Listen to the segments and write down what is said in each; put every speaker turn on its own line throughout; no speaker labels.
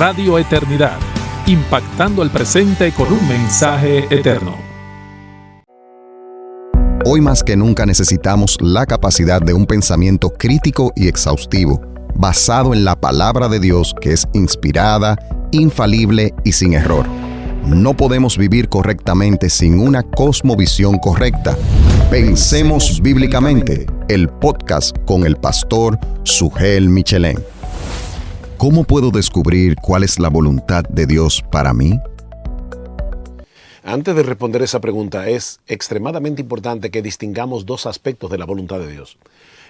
Radio Eternidad, impactando el presente con un mensaje eterno.
Hoy más que nunca necesitamos la capacidad de un pensamiento crítico y exhaustivo, basado en la palabra de Dios, que es inspirada, infalible y sin error. No podemos vivir correctamente sin una cosmovisión correcta. Pensemos bíblicamente, el podcast con el pastor Sugel Michelén. ¿Cómo puedo descubrir cuál es la voluntad de Dios para mí?
Antes de responder esa pregunta, es extremadamente importante que distingamos dos aspectos de la voluntad de Dios.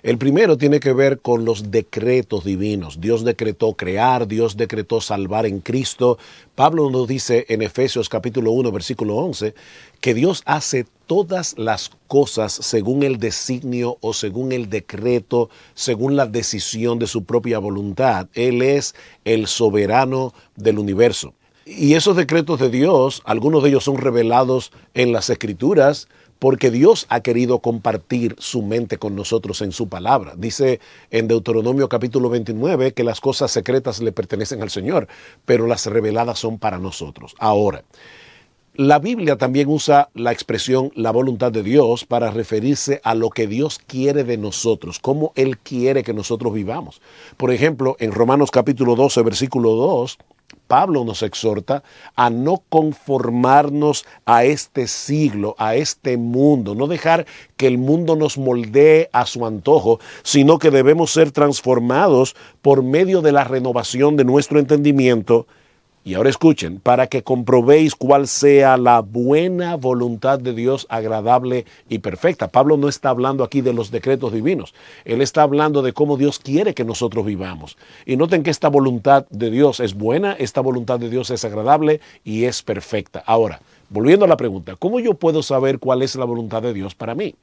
El primero tiene que ver con los decretos divinos. Dios decretó crear, Dios decretó salvar en Cristo. Pablo nos dice en Efesios capítulo 1, versículo 11, que Dios hace todas las cosas según el designio o según el decreto, según la decisión de su propia voluntad. Él es el soberano del universo. Y esos decretos de Dios, algunos de ellos son revelados en las Escrituras, porque Dios ha querido compartir su mente con nosotros en su palabra. Dice en Deuteronomio capítulo 29 que las cosas secretas le pertenecen al Señor, pero las reveladas son para nosotros. Ahora, la Biblia también usa la expresión la voluntad de Dios para referirse a lo que Dios quiere de nosotros, cómo Él quiere que nosotros vivamos. Por ejemplo, en Romanos capítulo 12, versículo 2, Pablo nos exhorta a no conformarnos a este siglo, a este mundo, no dejar que el mundo nos moldee a su antojo, sino que debemos ser transformados por medio de la renovación de nuestro entendimiento. Y ahora escuchen, para que comprobéis cuál sea la buena voluntad de Dios, agradable y perfecta. Pablo no está hablando aquí de los decretos divinos. Él está hablando de cómo Dios quiere que nosotros vivamos. Y noten que esta voluntad de Dios es buena, esta voluntad de Dios es agradable y es perfecta. Ahora, volviendo a la pregunta, ¿cómo yo puedo saber cuál es la voluntad de Dios para mí?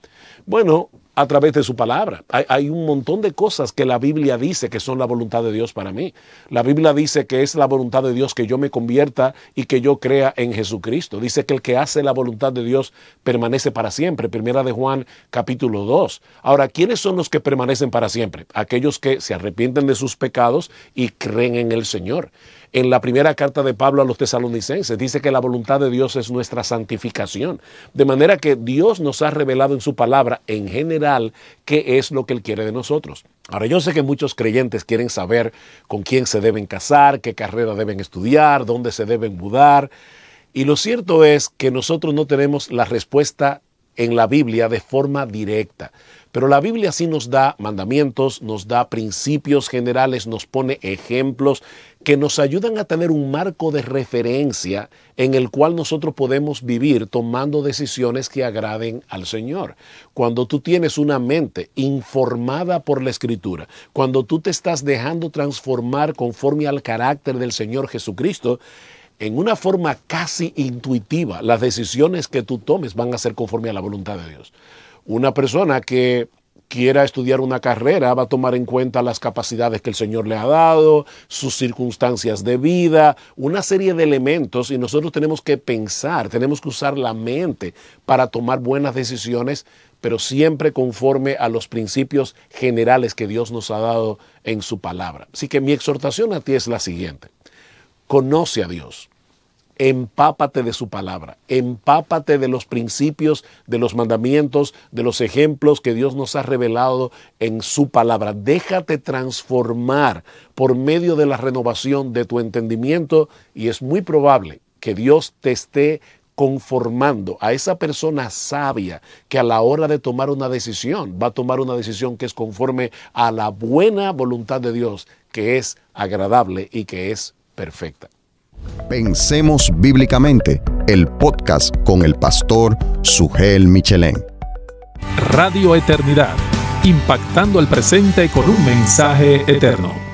Bueno, a través de su palabra. Hay un montón de cosas que la Biblia dice que son la voluntad de Dios para mí. La Biblia dice que es la voluntad de Dios que yo me convierta y que yo crea en Jesucristo. Dice que el que hace la voluntad de Dios permanece para siempre. Primera de Juan capítulo 2. Ahora, ¿quiénes son los que permanecen para siempre? Aquellos que se arrepienten de sus pecados y creen en el Señor. En la primera carta de Pablo a los tesalonicenses dice que la voluntad de Dios es nuestra santificación. De manera que Dios nos ha revelado en su palabra en general qué es lo que Él quiere de nosotros. Ahora, yo sé que muchos creyentes quieren saber con quién se deben casar, qué carrera deben estudiar, dónde se deben mudar. Y lo cierto es que nosotros no tenemos la respuesta en la Biblia de forma directa. Pero la Biblia sí nos da mandamientos, nos da principios generales, nos pone ejemplos que nos ayudan a tener un marco de referencia en el cual nosotros podemos vivir tomando decisiones que agraden al Señor. Cuando tú tienes una mente informada por la Escritura, cuando tú te estás dejando transformar conforme al carácter del Señor Jesucristo, en una forma casi intuitiva, las decisiones que tú tomes van a ser conforme a la voluntad de Dios. Una persona que quiera estudiar una carrera va a tomar en cuenta las capacidades que el Señor le ha dado, sus circunstancias de vida, una serie de elementos, y nosotros tenemos que pensar, tenemos que usar la mente para tomar buenas decisiones, pero siempre conforme a los principios generales que Dios nos ha dado en su palabra. Así que mi exhortación a ti es la siguiente: conoce a Dios. Empápate de su palabra, empápate de los principios, de los mandamientos, de los ejemplos que Dios nos ha revelado en su palabra. Déjate transformar por medio de la renovación de tu entendimiento y es muy probable que Dios te esté conformando a esa persona sabia que a la hora de tomar una decisión, va a tomar una decisión que es conforme a la buena voluntad de Dios, que es agradable y que es perfecta.
Pensemos bíblicamente, el podcast con el pastor Sugel Michelén.
Radio Eternidad, impactando el presente con un mensaje eterno.